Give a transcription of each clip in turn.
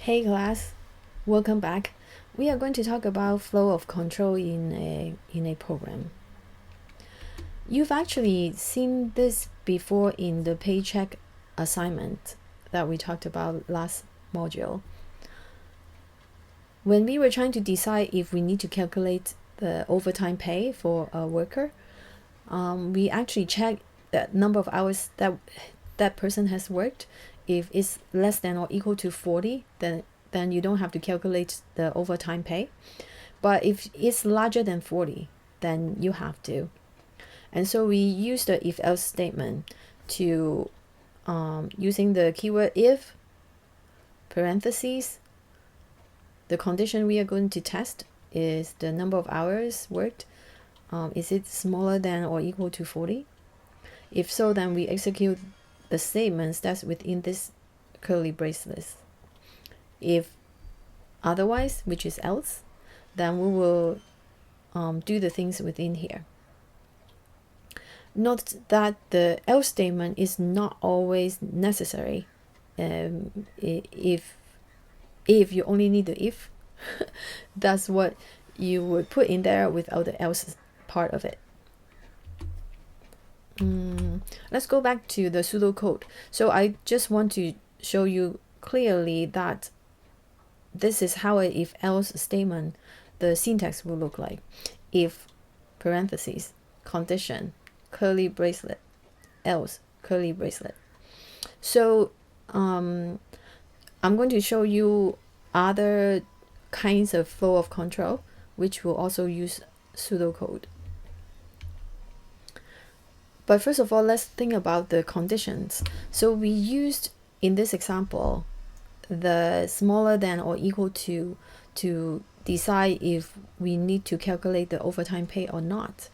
Hey class, welcome back. We are going to talk about flow of control in a program. You've actually seen this before in the paycheck assignment that we talked about last module. When we were trying to decide if we need to calculate the overtime pay for a worker, we actually check the number of hours that that person has worked. If it's less than or equal to 40, then you don't have to calculate the overtime pay. But if it's larger than 40, then you have to. And so we use the if else statement to using the keyword if, parentheses. The condition we are going to test is the number of hours worked. Is it smaller than or equal to 40? If so, then we execute the statements that's within this curly bracelets. If otherwise, which is else, then we will do the things within here. Note that the else statement is not always necessary. If you only need the if, that's what you would put in there without the else part of it. Let's go back to the pseudocode. So I just want to show you clearly that this is how a if else statement, the syntax will look like. If, parentheses, condition, curly bracelet, else, curly bracelet. So I'm going to show you other kinds of flow of control, which will also use pseudocode. But first of all, let's think about the conditions. So we used, in this example, the smaller than or equal to decide if we need to calculate the overtime pay or not.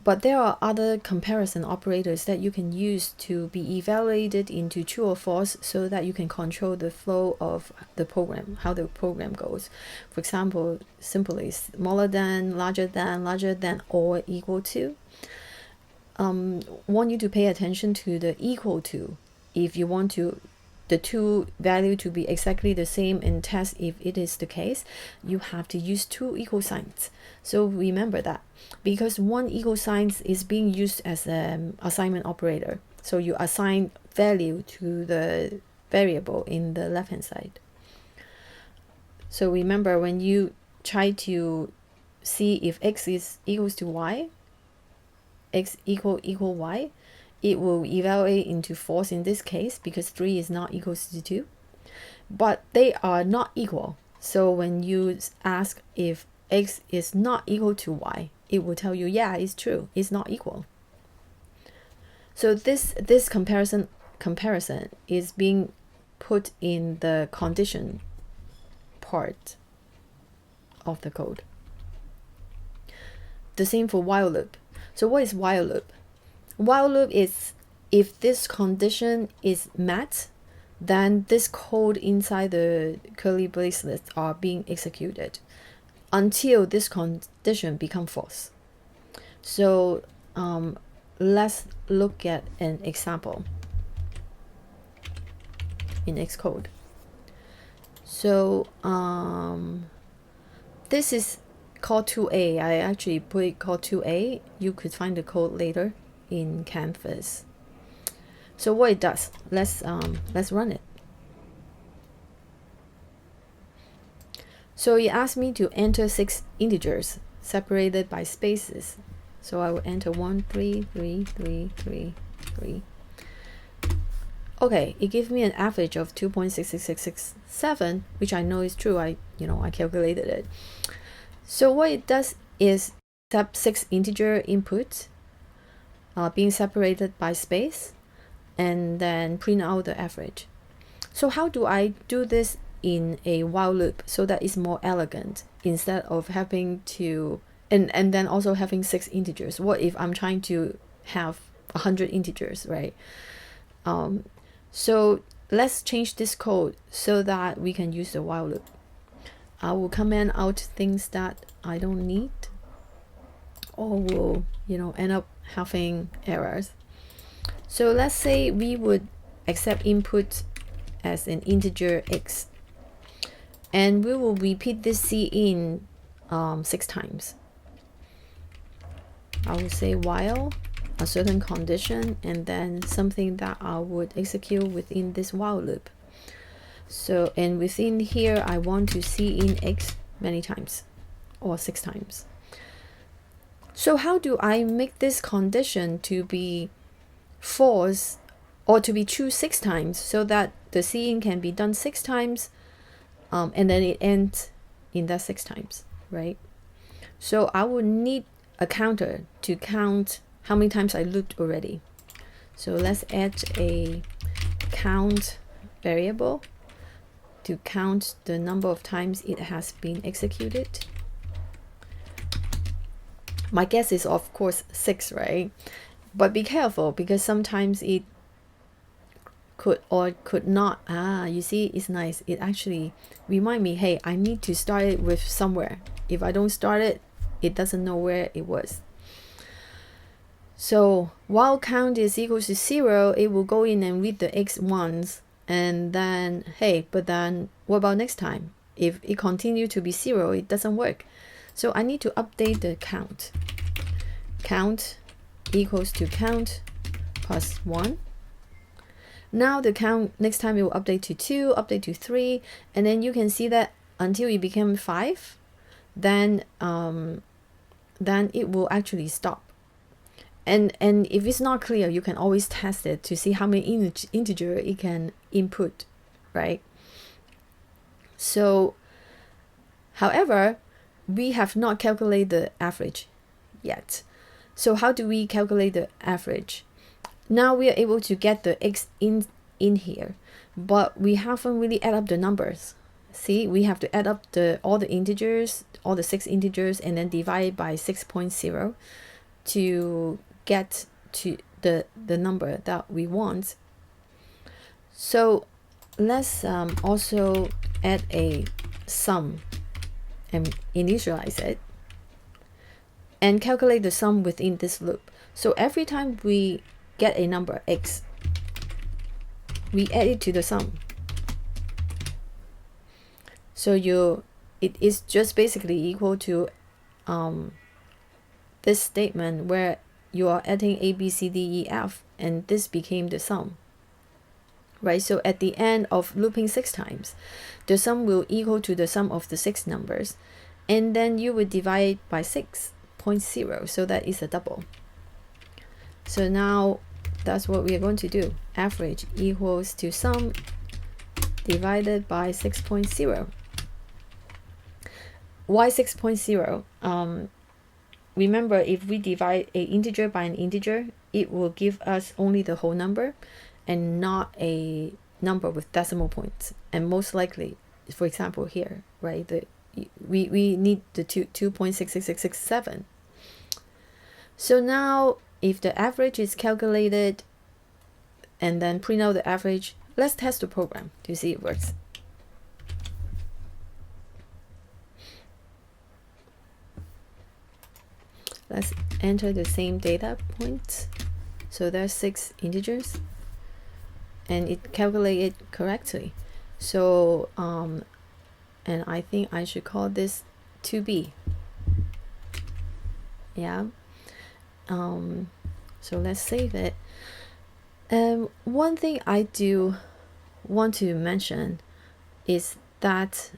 But there are other comparison operators that you can use to be evaluated into true or false so that you can control the flow of the program, how the program goes. For example, simply smaller than, larger than, or equal to. Want you to pay attention to the equal to. If you want the two value to be exactly the same and test if it is the case, you have to use two equal signs. So remember that, because one equal sign is being used as an assignment operator. So you assign value to the variable in the left hand side. So remember, when you try to see if x is equals to y, x equal y, it will evaluate into false in this case because 3 is not equals to 2. But they are not equal. So when you ask if x is not equal to y, it will tell you, yeah, it's true, it's not equal. So this comparison is being put in the condition part of the code. The same for while loop. So what is while loop? While loop is if this condition is met, then this code inside the curly bracelets are being executed until this condition becomes false. So let's look at an example in Xcode. So this is called 2a. I actually put it called 2a. You could find the code later in Canvas. So what it does, let's run it. So it asked me to enter 6 integers separated by spaces. So I will enter 1, 3, 3, 3, 3, 3. Okay, it gives me an average of 2.66667, which I know is true. I calculated it. So what it does is accept 6 integer inputs being separated by space, and then print out the average. So how do I do this in a while loop so that it's more elegant instead of having to and then also having 6 integers? What if I'm trying to have 100 integers, right? So let's change this code so that we can use the while loop. I will comment out things that I don't need or will end up having errors. So let's say we would accept input as an integer x. And we will repeat this cin 6 times. I will say while a certain condition and then something that I would execute within this while loop. So, and within here, I want to cin x many times or 6 times. So how do I make this condition to be false or to be true 6 times so that the cin can be done 6 times and then it ends in that 6 times, right? So I will need a counter to count how many times I looped already. So let's add a count variable to count the number of times it has been executed. My guess is of course 6, right? But be careful because sometimes it could or could not. You see, it's nice. It actually remind me, hey, I need to start it with somewhere. If I don't start it, it doesn't know where it was. So while count is equal to 0, it will go in and read the x once, and then, hey, but then what about next time? If it continue to be 0, it doesn't work. So I need to update the count. Count equals to count plus 1. Now the count next time it will update to 2, update to 3, and then you can see that until it became 5, then it will actually stop. And if it's not clear, you can always test it to see how many integer it can input, right? So, however, we have not calculated the average yet. So how do we calculate the average? Now we are able to get the x in here, but we haven't really add up the numbers. See, we have to add up all the integers, all the 6 integers, and then divide by 6.0 to get to the number that we want. So let's also add a sum and initialize it and calculate the sum within this loop. So every time we get a number x, we add it to the sum. So it is just basically equal to this statement where you are adding a, b, c, d, e, f, and this became the sum, right? So at the end of looping 6 times, the sum will equal to the sum of the 6 numbers, and then you would divide by 6.0, so that is a double. So now that's what we are going to do. Average equals to sum divided by 6.0. Why 6.0? Remember, if we divide an integer by an integer, it will give us only the whole number and not a number with decimal points. And most likely, for example here, right, we need the 2.66667. So now if the average is calculated and then print out the average, let's test the program to see it works. Let's enter the same data points. So there's 6 integers and it calculated correctly. So and I think I should call this 2b. Yeah. So let's save it. One thing I do want to mention is that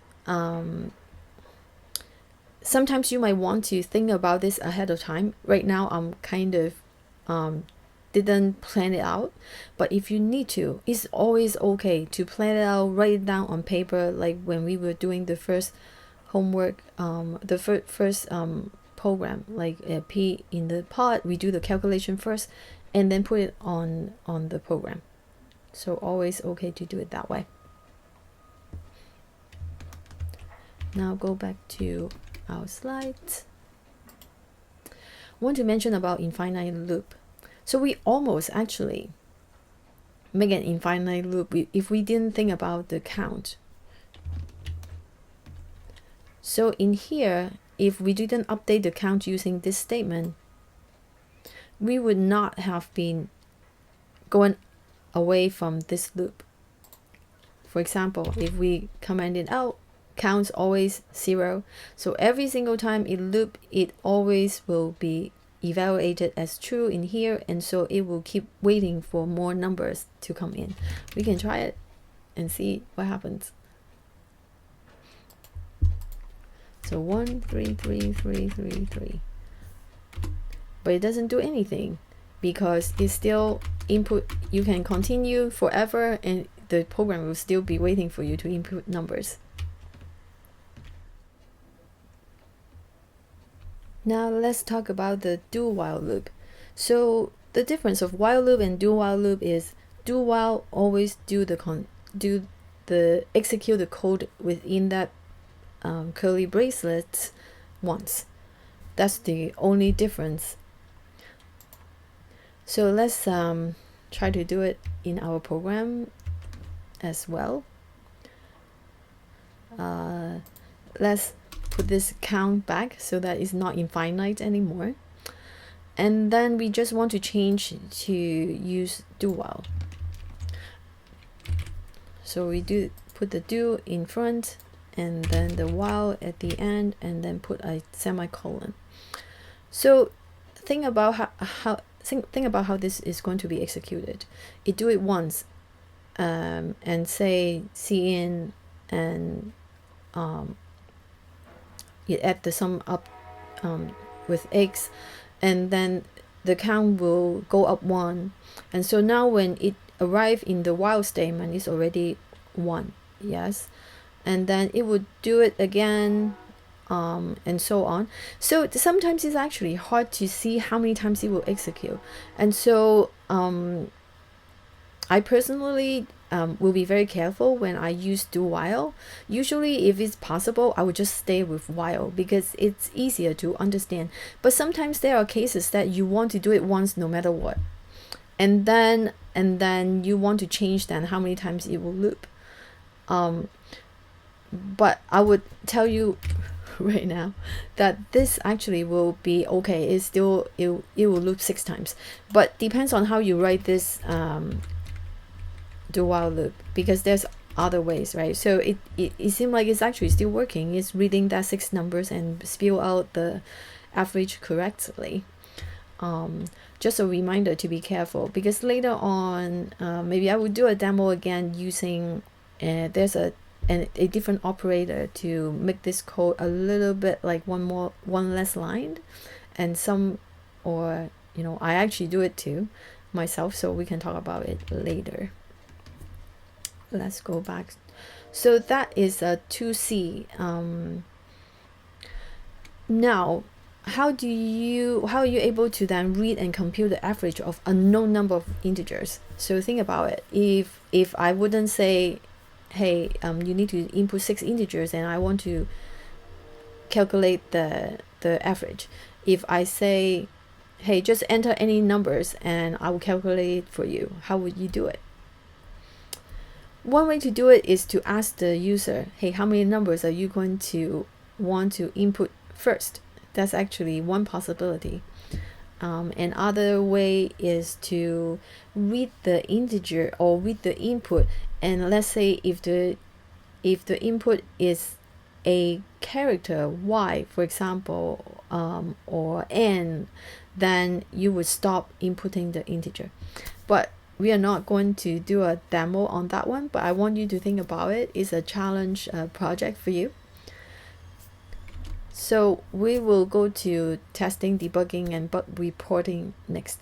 sometimes you might want to think about this ahead of time. Right now I'm kind of didn't plan it out, but if you need to, it's always okay to plan it out, write it down on paper, like when we were doing the first homework, the first program, like P in the pod, we do the calculation first and then put it on the program. So always okay to do it that way. Now go back to our slides. Want to mention about infinite loop. So we almost actually make an infinite loop if we didn't think about the count. So in here, if we didn't update the count using this statement, we would not have been going away from this loop. For example, if we comment it out, counts always 0. So every single time it loop, it always will be evaluated as true in here, and so it will keep waiting for more numbers to come in. We can try it and see what happens. So 1 3 3 3 3 3, but it doesn't do anything because it's still input. You can continue forever and the program will still be waiting for you to input numbers. Now let's talk about the do while loop. So the difference of while loop and do while loop is do while always execute the code within that curly bracelets once. That's the only difference. So let's try to do it in our program as well. Let's put this count back so that it's not infinite anymore. And then we just want to change to use do while. So we put the do in front and then the while at the end, and then put a semicolon. So think about how this is going to be executed. It do it once and say cin, and you add the sum up with x, and then the count will go up 1, and so now when it arrives in the while statement, it's already 1. Yes, and then it would do it again, and so on. So sometimes it's actually hard to see how many times it will execute, and so I personally will be very careful when I use do while. Usually if it's possible, I would just stay with while because it's easier to understand. But sometimes there are cases that you want to do it once no matter what, and then you want to change then how many times it will loop. But I would tell you right now that this actually will be okay. It's still it will loop 6 times, but depends on how you write this do while loop, because there's other ways, right? So it seems like it's actually still working. It's reading that 6 numbers and spew out the average correctly. Just a reminder to be careful, because later on maybe I will do a demo again using there's a different operator to make this code a little bit like one less line, and some, or I actually do it too myself, so we can talk about it later. Let's go back. So that is a 2C. Now how are you able to then read and compute the average of a known number of integers? So think about it. If I wouldn't say, hey, you need to input 6 integers and I want to calculate the average. If I say, hey, just enter any numbers and I will calculate it for you, how would you do it? One way to do it is to ask the user, hey, how many numbers are you going to want to input first? That's actually one possibility. Another way is to read the integer or read the input, and let's say if the input is a character y, for example, or n, then you would stop inputting the integer. But we are not going to do a demo on that one, but I want you to think about it. It's a challenge project for you. So we will go to testing, debugging, and bug reporting next.